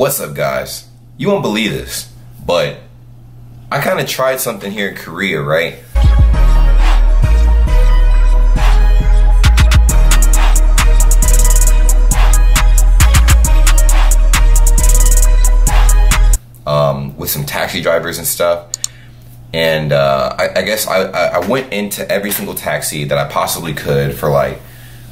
What's up, guys? You won't believe this, but I kind of tried something here in Korea, right? With some taxi drivers and stuff. And I guess I went into every single taxi that I possibly could for like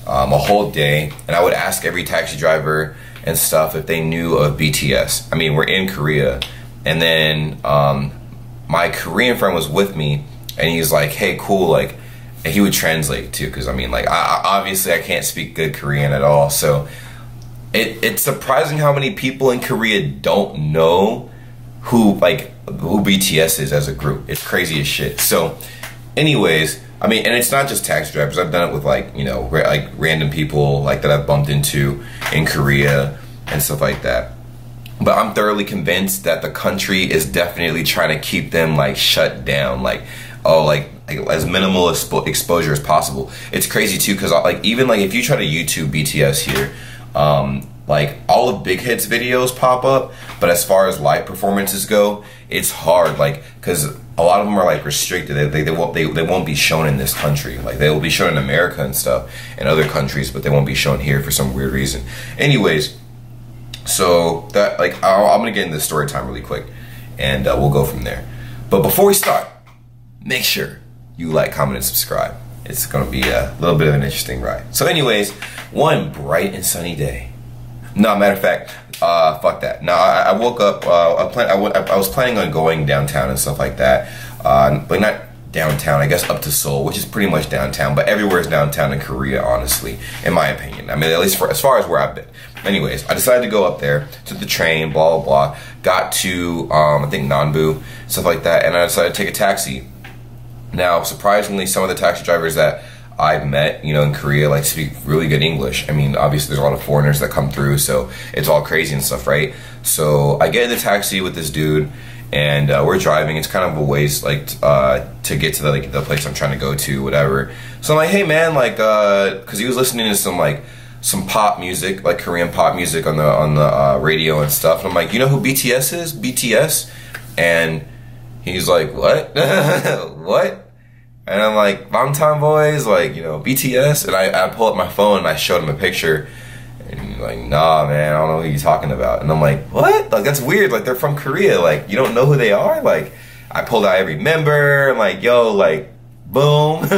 a whole day, and I would ask every taxi driver and stuff if they knew of BTS. I mean, we're in Korea, and then my Korean friend was with me, and he's like, hey, cool, like, and he would translate too, because I mean, like, obviously I can't speak good Korean at all, so it's surprising how many people in Korea don't know who BTS is as a group. It's crazy as shit. So anyways, I mean, and it's not just taxi drivers. I've done it with, like, you know, like random people like that I've bumped into in Korea and stuff like that. But I'm thoroughly convinced that the country is definitely trying to keep them like shut down, like, oh, like as minimal exposure as possible. It's crazy too, because like even like if you try to YouTube BTS here, like all of Big Hit's videos pop up, but as far as live performances go, it's hard, like, because a lot of them are like restricted. They won't be shown in this country. Like, they will be shown in America and stuff and other countries, but they won't be shown here for some weird reason. Anyways, so that, like, I'm gonna get into the story time really quick, and we'll go from there. But before we start, make sure you like, comment, and subscribe. It's gonna be a little bit of an interesting ride. So anyways, one bright and sunny day. No, matter of fact, fuck that. No, I woke up, I was planning on going downtown and stuff like that, but not downtown, I guess up to Seoul, which is pretty much downtown, but everywhere is downtown in Korea, honestly, in my opinion. I mean, at least as far as where I've been. Anyways, I decided to go up there, took the train, blah, blah, blah, got to, I think, Nanbu, stuff like that, and I decided to take a taxi. Now, surprisingly, some of the taxi drivers that I've met, you know, in Korea, like, speak really good English. I mean, obviously there's a lot of foreigners that come through, so it's all crazy and stuff, right? So I get in the taxi with this dude, and we're driving. It's kind of a ways, like, to get to the place I'm trying to go to, whatever. So I'm like, hey man, like, because he was listening to some pop music, like Korean pop music on the radio and stuff. And I'm like, you know who BTS is? BTS? And he's like, what? What? And I'm like, Bangtan Boys, like, you know, BTS. And I pull up my phone and I showed him a picture. And he's like, nah, man, I don't know who you're talking about. And I'm like, what? Like, that's weird. Like, they're from Korea. Like, you don't know who they are? Like, I pulled out every member. I'm like, yo, like, boom.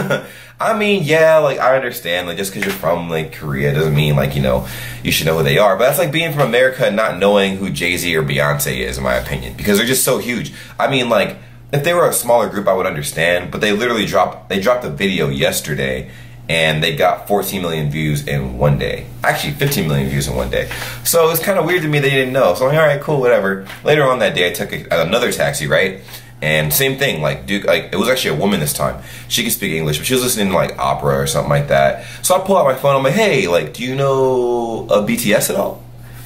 I mean, yeah, like, I understand. Like, just because you're from, like, Korea doesn't mean, like, you know, you should know who they are. But that's like being from America and not knowing who Jay-Z or Beyonce is, in my opinion. Because they're just so huge. I mean, like, if they were a smaller group, I would understand, but they literally dropped a video yesterday, and they got 14 million views in one day. Actually, 15 million views in one day. So it's kind of weird to me they didn't know. So I'm like, all right, cool, whatever. Later on that day, I took another taxi, right? And same thing, like, dude, like, it was actually a woman this time. She could speak English, but she was listening to, like, opera or something like that. So I pull out my phone, I'm like, hey, like, do you know of BTS at all?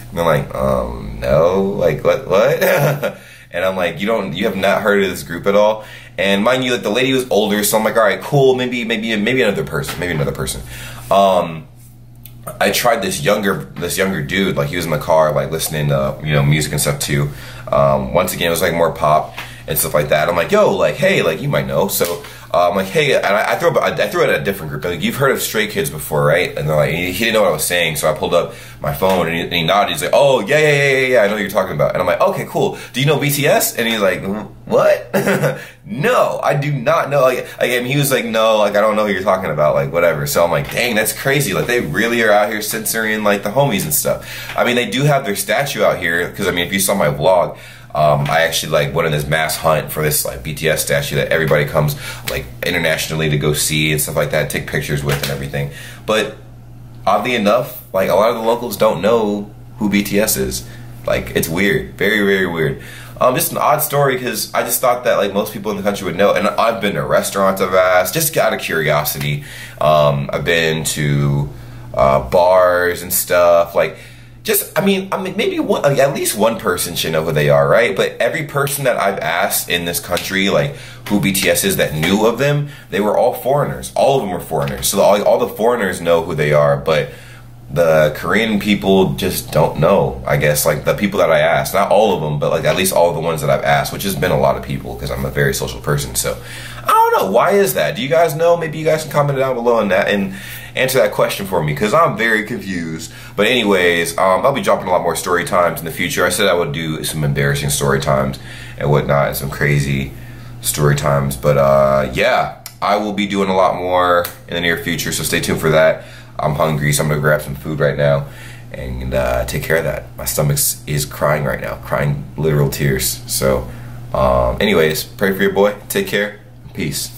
And they're like, no, like, what? And I'm like, you have not heard of this group at all? And mind you, like, the lady was older, so I'm like, all right, cool, maybe another person. I tried this younger dude, like, he was in the car, like, listening to, you know, music and stuff too. Once again, it was like more pop and stuff like that. I'm like, yo, like, hey, like, you might know. So I'm like, hey, and I threw it at a different group. Like, you've heard of Stray Kids before, right? And they're like, he didn't know what I was saying, so I pulled up my phone and he nodded. He's like, oh, yeah, I know what you're talking about. And I'm like, okay, cool. Do you know BTS? And he's like, what? No, I do not know. Like, again, he was like, no, like, I don't know who you're talking about, like, whatever. So I'm like, dang, that's crazy. Like, they really are out here censoring, like, the homies and stuff. I mean, they do have their statue out here, because, I mean, if you saw my vlog, I actually, like, went on this mass hunt for this, like, BTS statue that everybody comes, like, internationally to go see and stuff like that, take pictures with and everything. But oddly enough, like, a lot of the locals don't know who BTS is. Like, it's weird, very, very weird. Just an odd story, because I just thought that, like, most people in the country would know. And I've been to restaurants, I've asked, just out of curiosity. I've been to bars and stuff, like, just, I mean, maybe at least one person should know who they are, right? But every person that I've asked in this country, like, who BTS is that knew of them, they were all foreigners. All of them were foreigners. So all the foreigners know who they are, but the Korean people just don't know, I guess. Like the people that I asked, not all of them, but like at least all of the ones that I've asked, which has been a lot of people because I'm a very social person. So I don't know, why is that? Do you guys know? Maybe you guys can comment down below on that and answer that question for me, because I'm very confused. But anyways, I'll be dropping a lot more story times in the future. I said I would do some embarrassing story times and whatnot, and some crazy story times. But yeah, I will be doing a lot more in the near future, so stay tuned for that. I'm hungry, so I'm gonna grab some food right now and take care of that. My stomach is crying right now, crying literal tears. So anyways, pray for your boy. Take care. Peace.